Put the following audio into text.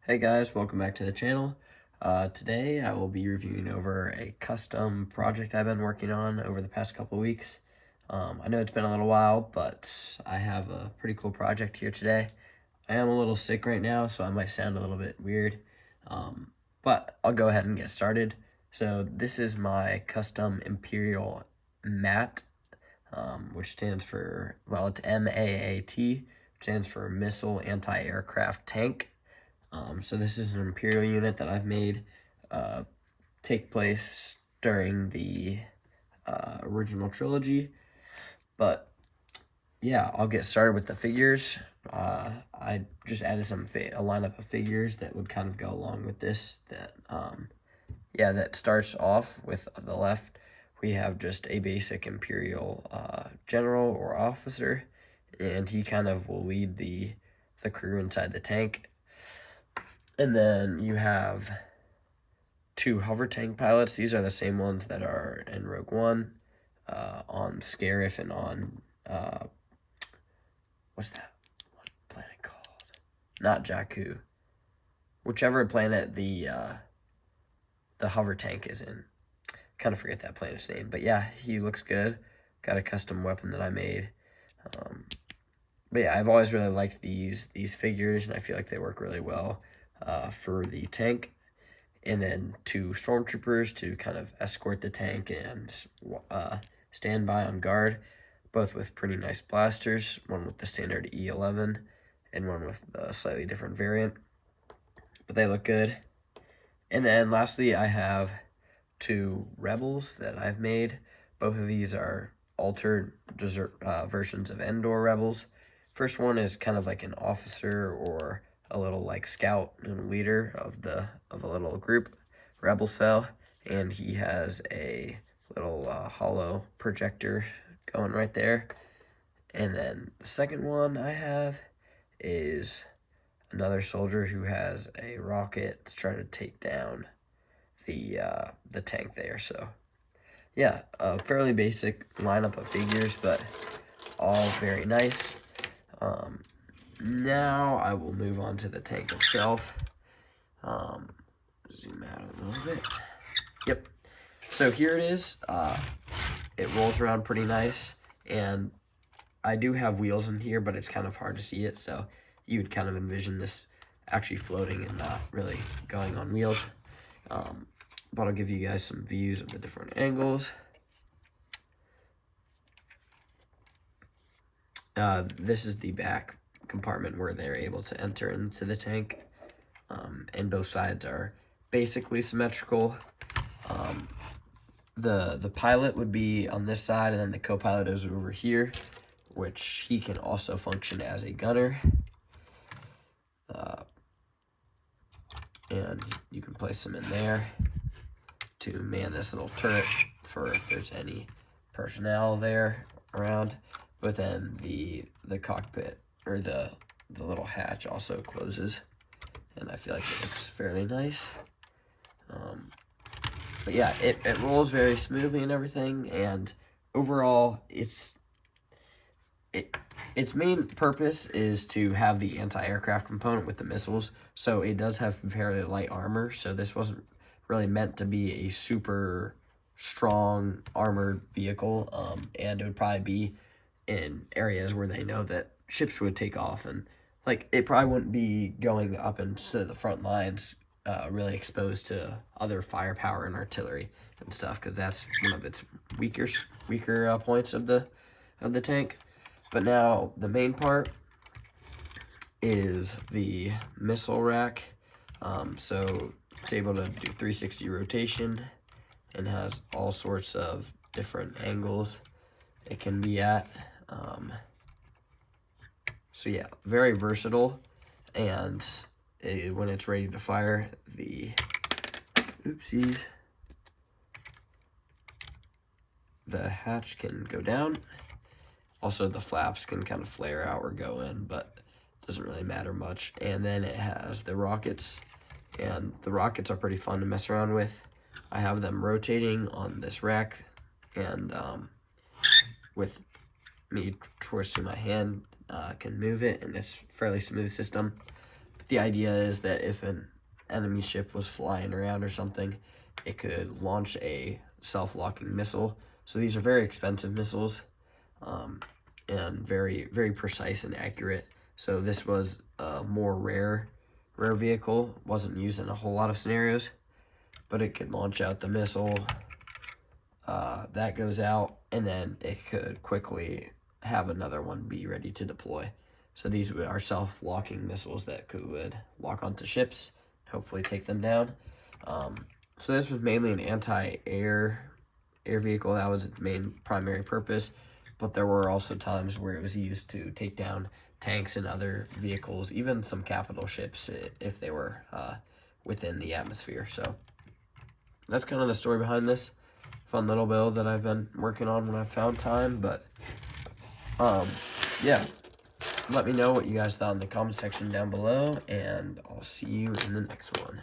Hey guys, welcome back to the channel. Today I will be reviewing over a custom project I've been working on over the past couple weeks. I know it's been a little while, but I have a pretty cool project here today. I am a little sick right now, so I might sound a little bit weird, but I'll go ahead and get started. So this is my custom Imperial MAAT, which stands for, well, it's MAAT, which stands for Missile Anti-Aircraft Tank. So this is an Imperial unit that I've made take place during the original trilogy. But yeah, I'll get started with the figures. I just added a lineup of figures that would kind of go along with this. That starts off with the left. We have just a basic Imperial general or officer, and he kind of will lead the crew inside the tank. And then you have two hover tank pilots. These are the same ones that are in Rogue One, on Scarif and on, what's that one planet called? Not Jakku. Whichever planet the hover tank is in. Kind of forget that planet's name. But yeah, he looks good. Got a custom weapon that I made. But yeah, I've always really liked these figures, and I feel like they work really well for the tank. And then two stormtroopers to kind of escort the tank and stand by on guard, both with pretty nice blasters, one with the standard E11 and one with the slightly different variant, but they look good. And then lastly, I have two rebels that I've made. Both of these are altered versions of Endor rebels. First one is kind of like an officer or a little like scout and leader of a little group rebel cell, and he has a little hollow projector going right there. And then the second one I have is another soldier who has a rocket to try to take down the tank there. So yeah, a fairly basic lineup of figures, but all very nice. Now I will move on to the tank itself. Zoom out a little bit. Yep. So here it is. It rolls around pretty nice, and I do have wheels in here, but it's kind of hard to see it, so you would kind of envision this actually floating and not really going on wheels. But I'll give you guys some views of the different angles. This is the back compartment where they're able to enter into the tank, and both sides are basically symmetrical. The pilot would be on this side, and then the co-pilot is over here, which he can also function as a gunner. And you can place him in there to man this little turret for if there's any personnel there around. But then the cockpit, or the little hatch, also closes, and I feel like it looks fairly nice. But yeah, it rolls very smoothly and everything, and overall its main purpose is to have the anti-aircraft component with the missiles, so it does have fairly light armor, so this wasn't really meant to be a super strong armored vehicle, and it would probably be in areas where they know that ships would take off, and like it probably wouldn't be going up into the front lines, really exposed to other firepower and artillery and stuff, because that's one of its weaker points of the tank. But now the main part is the missile rack. So it's able to do 360 rotation and has all sorts of different angles it can be at. So yeah, very versatile, and when it's ready to fire, the hatch can go down. Also, the flaps can kind of flare out or go in, but doesn't really matter much. And then it has the rockets, and the rockets are pretty fun to mess around with. I have them rotating on this rack, and with me twisting my hand, can move it, and it's a fairly smooth system. the idea is that if an enemy ship was flying around or something, it could launch a self-locking missile. So these are very expensive missiles, and very, very precise and accurate. So this was a more rare vehicle. Wasn't used in a whole lot of scenarios, but it could launch out the missile. That goes out, and then it could quickly have another one be ready to deploy. So these are self-locking missiles that would lock onto ships, hopefully take them down. So this was mainly an anti-air vehicle. That was its main primary purpose, but there were also times where it was used to take down tanks and other vehicles, even some capital ships if they were within the atmosphere. So that's kind of the story behind this fun little build that I've been working on when I've found time. But yeah, let me know what you guys thought in the comment section down below, and I'll see you in the next one.